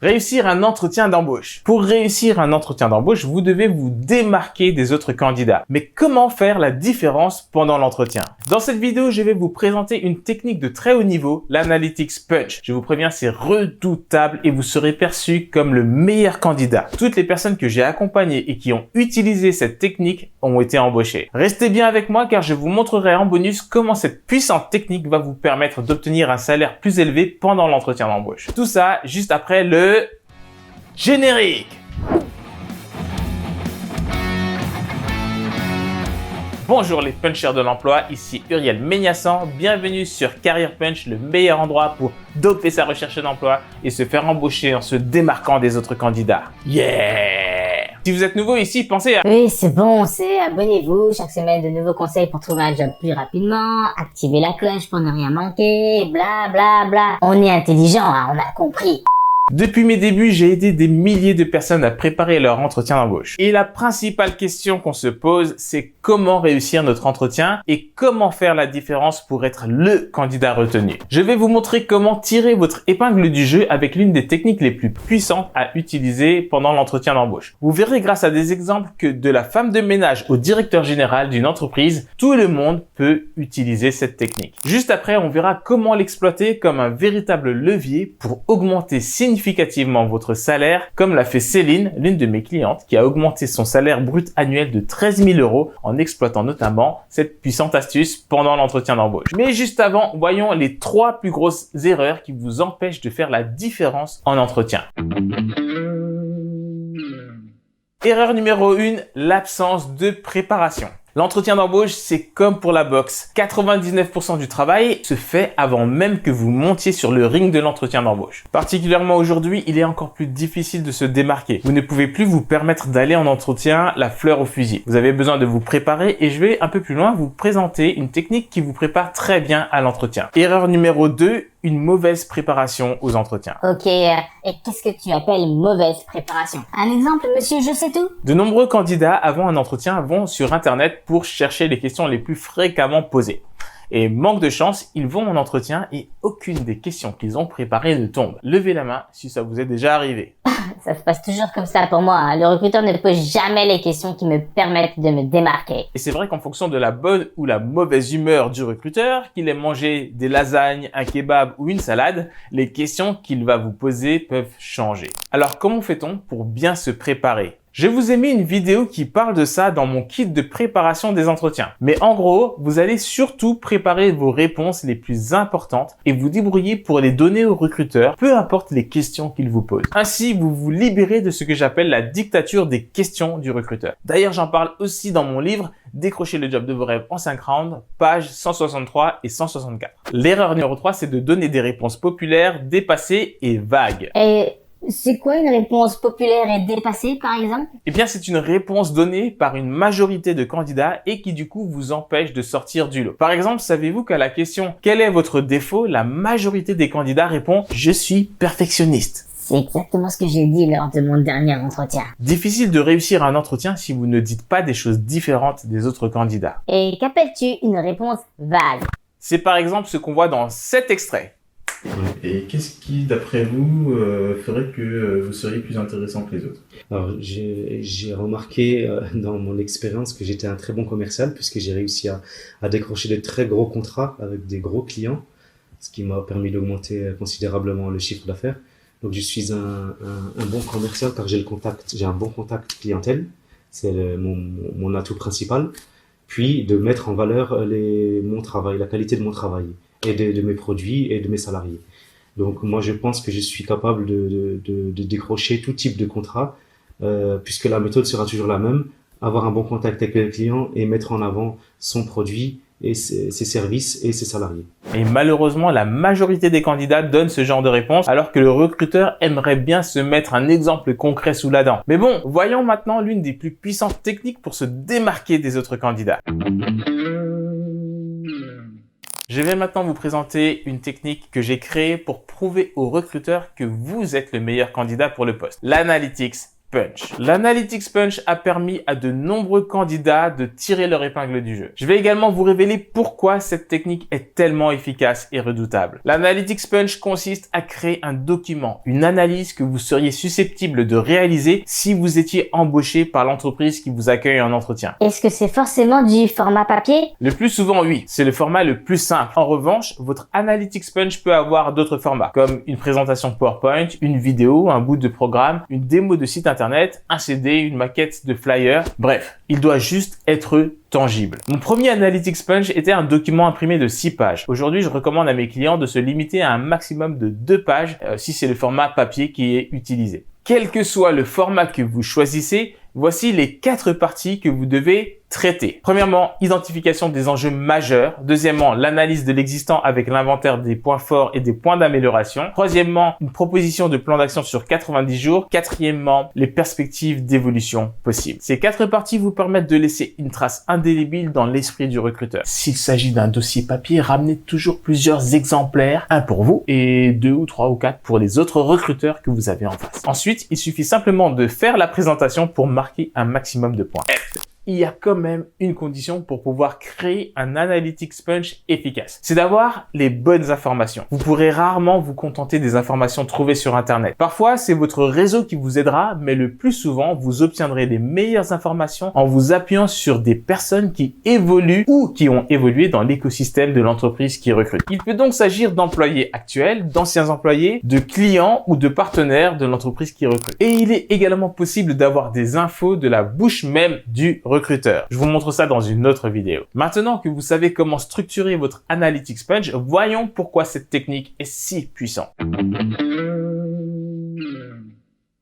Réussir un entretien d'embauche. Pour réussir un entretien d'embauche, vous devez vous démarquer des autres candidats. Mais comment faire la différence pendant l'entretien? Dans cette vidéo, je vais vous présenter une technique de très haut niveau, l'Analytics Punch. Je vous préviens, c'est redoutable et vous serez perçu comme le meilleur candidat. Toutes les personnes que j'ai accompagnées et qui ont utilisé cette technique ont été embauchées. Restez bien avec moi car je vous montrerai en bonus comment cette puissante technique va vous permettre d'obtenir un salaire plus élevé pendant l'entretien d'embauche. Tout ça juste après le générique. Bonjour les punchers de l'emploi, ici Uriel Méniassan, bienvenue sur Career Punch, le meilleur endroit pour doper sa recherche d'emploi et se faire embaucher en se démarquant des autres candidats. Yeah! Si vous êtes nouveau ici, pensez à... Oui, c'est bon, abonnez-vous, chaque semaine de nouveaux conseils pour trouver un job plus rapidement, activez la cloche pour ne rien manquer, bla bla bla. On est intelligent, hein, on a compris. Depuis mes débuts, j'ai aidé des milliers de personnes à préparer leur entretien d'embauche. Et la principale question qu'on se pose, c'est comment réussir notre entretien et comment faire la différence pour être le candidat retenu. Je vais vous montrer comment tirer votre épingle du jeu avec l'une des techniques les plus puissantes à utiliser pendant l'entretien d'embauche. Vous verrez grâce à des exemples que de la femme de ménage au directeur général d'une entreprise, tout le monde peut utiliser cette technique. Juste après, on verra comment l'exploiter comme un véritable levier pour augmenter significativement votre salaire, comme l'a fait Céline, l'une de mes clientes, qui a augmenté son salaire brut annuel de 13 000 € en exploitant notamment cette puissante astuce pendant l'entretien d'embauche. Mais juste avant, voyons les 3 plus grosses erreurs qui vous empêchent de faire la différence en entretien. Erreur numéro 1, l'absence de préparation. L'entretien d'embauche, c'est comme pour la boxe. 99% du travail se fait avant même que vous montiez sur le ring de l'entretien d'embauche. Particulièrement aujourd'hui, il est encore plus difficile de se démarquer. Vous ne pouvez plus vous permettre d'aller en entretien la fleur au fusil. Vous avez besoin de vous préparer et je vais un peu plus loin vous présenter une technique qui vous prépare très bien à l'entretien. Erreur numéro 2, une mauvaise préparation aux entretiens. Ok, et qu'est-ce que tu appelles mauvaise préparation? Un exemple, monsieur, je sais tout? De nombreux candidats avant un entretien vont sur Internet pour chercher les questions les plus fréquemment posées. Et manque de chance, ils vont en entretien et aucune des questions qu'ils ont préparées ne tombe. Levez la main si ça vous est déjà arrivé. Ça se passe toujours comme ça pour moi, hein. Le recruteur ne pose jamais les questions qui me permettent de me démarquer. Et c'est vrai qu'en fonction de la bonne ou la mauvaise humeur du recruteur, qu'il aime manger des lasagnes, un kebab ou une salade, les questions qu'il va vous poser peuvent changer. Alors comment fait-on pour bien se préparer ? Je vous ai mis une vidéo qui parle de ça dans mon kit de préparation des entretiens. Mais en gros, vous allez surtout préparer vos réponses les plus importantes et vous débrouiller pour les donner au recruteur, peu importe les questions qu'il vous pose. Ainsi, vous vous libérez de ce que j'appelle la dictature des questions du recruteur. D'ailleurs, j'en parle aussi dans mon livre « Décrocher le job de vos rêves en 5 rounds », pages 163 et 164. L'erreur numéro 3, c'est de donner des réponses populaires, dépassées et vagues. Et c'est quoi une réponse populaire et dépassée, par exemple? Eh bien, c'est une réponse donnée par une majorité de candidats et qui, du coup, vous empêche de sortir du lot. Par exemple, savez-vous qu'à la question « Quel est votre défaut ?», la majorité des candidats répond « Je suis perfectionniste ». C'est exactement ce que j'ai dit lors de mon dernier entretien. Difficile de réussir un entretien si vous ne dites pas des choses différentes des autres candidats. Et qu'appelles-tu une réponse vague? C'est par exemple ce qu'on voit dans cet extrait. Et qu'est-ce qui, d'après vous, ferait que vous seriez plus intéressant que les autres? Alors, j'ai remarqué dans mon expérience que j'étais un très bon commercial puisque j'ai réussi à décrocher de très gros contrats avec des gros clients, ce qui m'a permis d'augmenter considérablement le chiffre d'affaires. Donc, je suis un bon commercial car j'ai un bon contact clientèle, c'est mon atout principal. Puis, de mettre en valeur mon travail, la qualité de mon travail et de mes produits et de mes salariés. Donc moi je pense que je suis capable de décrocher tout type de contrat puisque la méthode sera toujours la même, avoir un bon contact avec le client et mettre en avant son produit et ses services et ses salariés. Et malheureusement, la majorité des candidats donnent ce genre de réponse alors que le recruteur aimerait bien se mettre un exemple concret sous la dent. Mais bon, voyons maintenant l'une des plus puissantes techniques pour se démarquer des autres candidats. Je vais maintenant vous présenter une technique que j'ai créée pour prouver aux recruteurs que vous êtes le meilleur candidat pour le poste. L'Analytics Punch. L'Analytics Punch a permis à de nombreux candidats de tirer leur épingle du jeu. Je vais également vous révéler pourquoi cette technique est tellement efficace et redoutable. L'Analytics Punch consiste à créer un document, une analyse que vous seriez susceptible de réaliser si vous étiez embauché par l'entreprise qui vous accueille en entretien. Est-ce que c'est forcément du format papier? Le plus souvent, oui. C'est le format le plus simple. En revanche, votre Analytics Punch peut avoir d'autres formats, comme une présentation PowerPoint, une vidéo, un bout de programme, une démo de site internet, un CD, une maquette de flyer. Bref, il doit juste être tangible. Mon premier Analytics Punch était un document imprimé de 6 pages. Aujourd'hui, je recommande à mes clients de se limiter à un maximum de 2 pages si c'est le format papier qui est utilisé. Quel que soit le format que vous choisissez, voici les 4 parties que vous devez traiter. Premièrement, identification des enjeux majeurs. Deuxièmement, l'analyse de l'existant avec l'inventaire des points forts et des points d'amélioration. Troisièmement, une proposition de plan d'action sur 90 jours. Quatrièmement, les perspectives d'évolution possibles. Ces 4 parties vous permettent de laisser une trace indélébile dans l'esprit du recruteur. S'il s'agit d'un dossier papier, ramenez toujours plusieurs exemplaires, un pour vous et 2 ou 3 ou 4 pour les autres recruteurs que vous avez en face. Ensuite, il suffit simplement de faire la présentation pour marquer un maximum de points. Il y a quand même une condition pour pouvoir créer un Analytics Punch efficace. C'est d'avoir les bonnes informations. Vous pourrez rarement vous contenter des informations trouvées sur Internet. Parfois, c'est votre réseau qui vous aidera, mais le plus souvent, vous obtiendrez les meilleures informations en vous appuyant sur des personnes qui évoluent ou qui ont évolué dans l'écosystème de l'entreprise qui recrute. Il peut donc s'agir d'employés actuels, d'anciens employés, de clients ou de partenaires de l'entreprise qui recrute. Et il est également possible d'avoir des infos de la bouche même du recruteur. Je vous montre ça dans une autre vidéo. Maintenant que vous savez comment structurer votre Analytics Punch, voyons pourquoi cette technique est si puissante.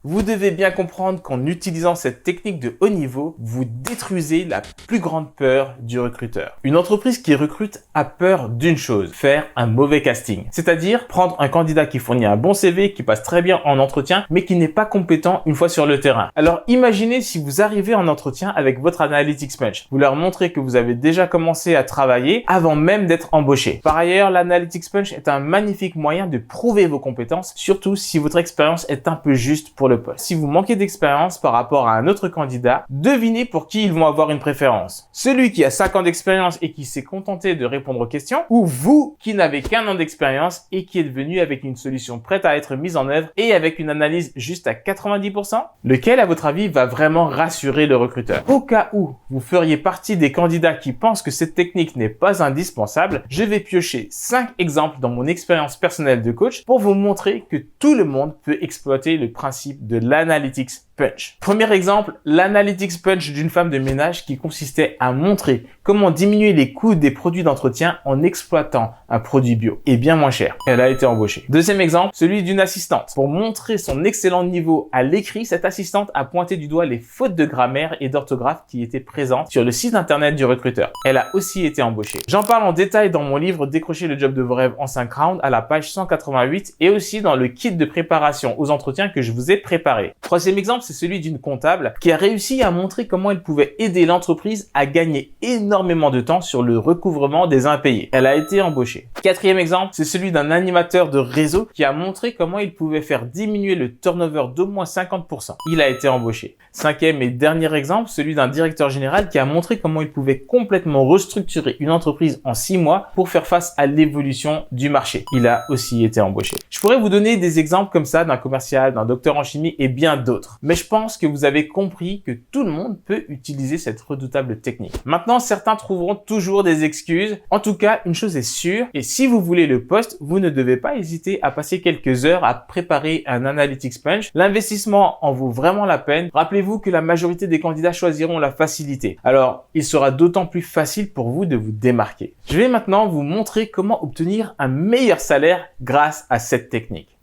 Vous devez bien comprendre qu'en utilisant cette technique de haut niveau, vous détruisez la plus grande peur du recruteur. Une entreprise qui recrute a peur d'une chose, faire un mauvais casting. C'est-à-dire prendre un candidat qui fournit un bon CV, qui passe très bien en entretien, mais qui n'est pas compétent une fois sur le terrain. Alors imaginez si vous arrivez en entretien avec votre Analytics Punch. Vous leur montrez que vous avez déjà commencé à travailler avant même d'être embauché. Par ailleurs, l'Analytics Punch est un magnifique moyen de prouver vos compétences, surtout si votre expérience est un peu juste pour le poste. Si vous manquez d'expérience par rapport à un autre candidat, devinez pour qui ils vont avoir une préférence. Celui qui a 5 ans d'expérience et qui s'est contenté de répondre aux questions, ou vous qui n'avez qu'1 an d'expérience et qui êtes venu avec une solution prête à être mise en œuvre et avec une analyse juste à 90%? Lequel, à votre avis, va vraiment rassurer le recruteur? Au cas où vous feriez partie des candidats qui pensent que cette technique n'est pas indispensable, je vais piocher 5 exemples dans mon expérience personnelle de coach pour vous montrer que tout le monde peut exploiter le principe de l'Analytics Punch. Premier exemple, l'Analytics Punch d'une femme de ménage qui consistait à montrer comment diminuer les coûts des produits d'entretien en exploitant un produit bio et bien moins cher. Elle a été embauchée. Deuxième exemple, celui d'une assistante. Pour montrer son excellent niveau à l'écrit, cette assistante a pointé du doigt les fautes de grammaire et d'orthographe qui étaient présentes sur le site internet du recruteur. Elle a aussi été embauchée. J'en parle en détail dans mon livre Décrocher le job de vos rêves en 5 rounds à la page 188 et aussi dans le kit de préparation aux entretiens que je vous ai préparé. Troisième exemple, c'est celui d'une comptable qui a réussi à montrer comment elle pouvait aider l'entreprise à gagner énormément de temps sur le recouvrement des impayés. Elle a été embauchée. Quatrième exemple, c'est celui d'un animateur de réseau qui a montré comment il pouvait faire diminuer le turnover d'au moins 50%. Il a été embauché. Cinquième et dernier exemple, celui d'un directeur général qui a montré comment il pouvait complètement restructurer une entreprise en 6 mois pour faire face à l'évolution du marché. Il a aussi été embauché. Je pourrais vous donner des exemples comme ça d'un commercial, d'un docteur en chimie et bien d'autres. Mais je pense que vous avez compris que tout le monde peut utiliser cette redoutable technique. Maintenant, certains trouveront toujours des excuses. En tout cas, une chose est sûre, et si vous voulez le poste, vous ne devez pas hésiter à passer quelques heures à préparer un Analytics Punch. L'investissement en vaut vraiment la peine. Rappelez-vous que la majorité des candidats choisiront la facilité. Alors, il sera d'autant plus facile pour vous de vous démarquer. Je vais maintenant vous montrer comment obtenir un meilleur salaire grâce à cette technique.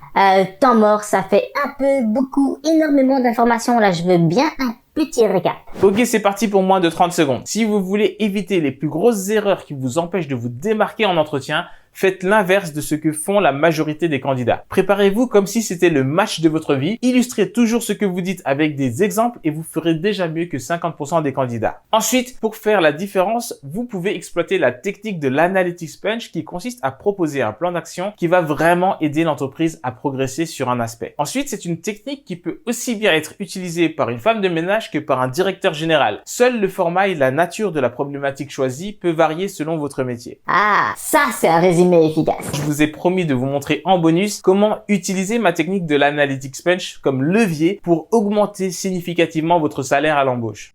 Temps mort, ça fait un peu, beaucoup, énormément d'informations. Là, je veux bien un petit récap. Ok, c'est parti pour moins de 30 secondes. Si vous voulez éviter les plus grosses erreurs qui vous empêchent de vous démarquer en entretien, Faites l'inverse de ce que font la majorité des candidats. Préparez-vous comme si c'était le match de votre vie. Illustrez toujours ce que vous dites avec des exemples et vous ferez déjà mieux que 50% des candidats. Ensuite, pour faire la différence, vous pouvez exploiter la technique de l'analytics punch qui consiste à proposer un plan d'action qui va vraiment aider l'entreprise à progresser sur un aspect. Ensuite, c'est une technique qui peut aussi bien être utilisée par une femme de ménage que par un directeur général. Seul le format et la nature de la problématique choisie peut varier selon votre métier. Ah, ça c'est un résumé efficace. Je vous ai promis de vous montrer en bonus comment utiliser ma technique de l'analytics punch comme levier pour augmenter significativement votre salaire à l'embauche.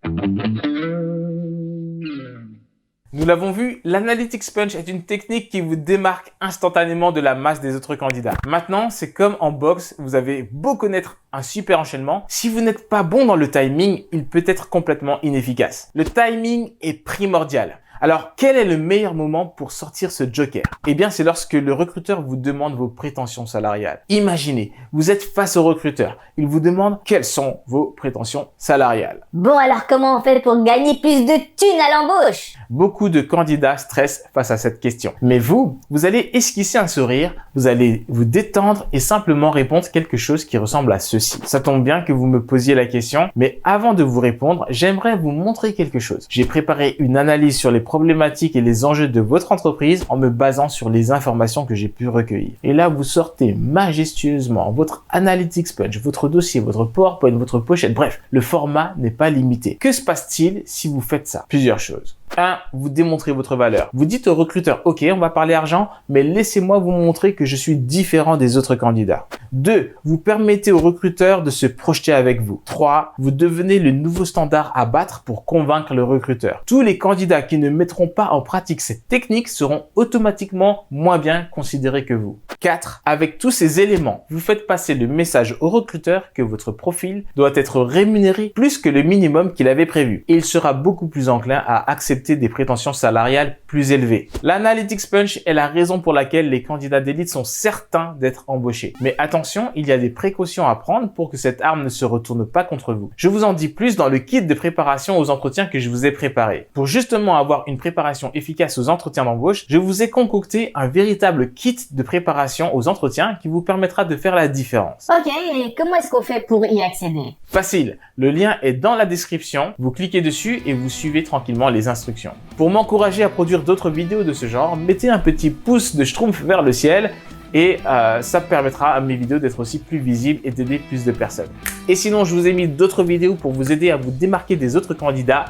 Nous l'avons vu, l'analytics punch est une technique qui vous démarque instantanément de la masse des autres candidats. Maintenant, c'est comme en boxe, vous avez beau connaître un super enchaînement, si vous n'êtes pas bon dans le timing, il peut être complètement inefficace. Le timing est primordial. Alors, quel est le meilleur moment pour sortir ce joker? Eh bien, c'est lorsque le recruteur vous demande vos prétentions salariales. Imaginez, vous êtes face au recruteur. Il vous demande quelles sont vos prétentions salariales. Bon alors comment on fait pour gagner plus de thunes à l'embauche? Beaucoup de candidats stressent face à cette question. Mais vous allez esquisser un sourire, vous allez vous détendre et simplement répondre quelque chose qui ressemble à ceci. Ça tombe bien que vous me posiez la question, mais avant de vous répondre, j'aimerais vous montrer quelque chose. J'ai préparé une analyse sur les problématiques et les enjeux de votre entreprise en me basant sur les informations que j'ai pu recueillir. Et là, vous sortez majestueusement votre analytics punch, votre dossier, votre PowerPoint, votre pochette, bref, le format n'est pas limité. Que se passe-t-il si vous faites ça? Plusieurs choses. 1. Vous démontrez votre valeur. Vous dites au recruteur, ok, on va parler argent, mais laissez-moi vous montrer que je suis différent des autres candidats. 2. Vous permettez au recruteur de se projeter avec vous. 3. Vous devenez le nouveau standard à battre pour convaincre le recruteur. Tous les candidats qui ne mettront pas en pratique cette technique seront automatiquement moins bien considérés que vous. 4. Avec tous ces éléments, vous faites passer le message au recruteur que votre profil doit être rémunéré plus que le minimum qu'il avait prévu. Et il sera beaucoup plus enclin à accepter des prétentions salariales plus élevées. L'analytics punch est la raison pour laquelle les candidats d'élite sont certains d'être embauchés. Mais attention, il y a des précautions à prendre pour que cette arme ne se retourne pas contre vous. Je vous en dis plus dans le kit de préparation aux entretiens que je vous ai préparé. Pour justement avoir une préparation efficace aux entretiens d'embauche, je vous ai concocté un véritable kit de préparation aux entretiens qui vous permettra de faire la différence. Ok, et comment est-ce qu'on fait pour y accéder? Facile, le lien est dans la description, vous cliquez dessus et vous suivez tranquillement les instructions. Pour m'encourager à produire d'autres vidéos de ce genre, mettez un petit pouce de schtroumpf vers le ciel et ça permettra à mes vidéos d'être aussi plus visibles et d'aider plus de personnes. Et sinon, je vous ai mis d'autres vidéos pour vous aider à vous démarquer des autres candidats.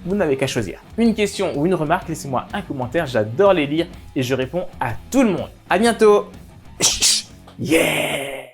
Vous n'avez qu'à choisir. Une question ou une remarque, laissez-moi un commentaire, j'adore les lire et je réponds à tout le monde. À bientôt. Yeah!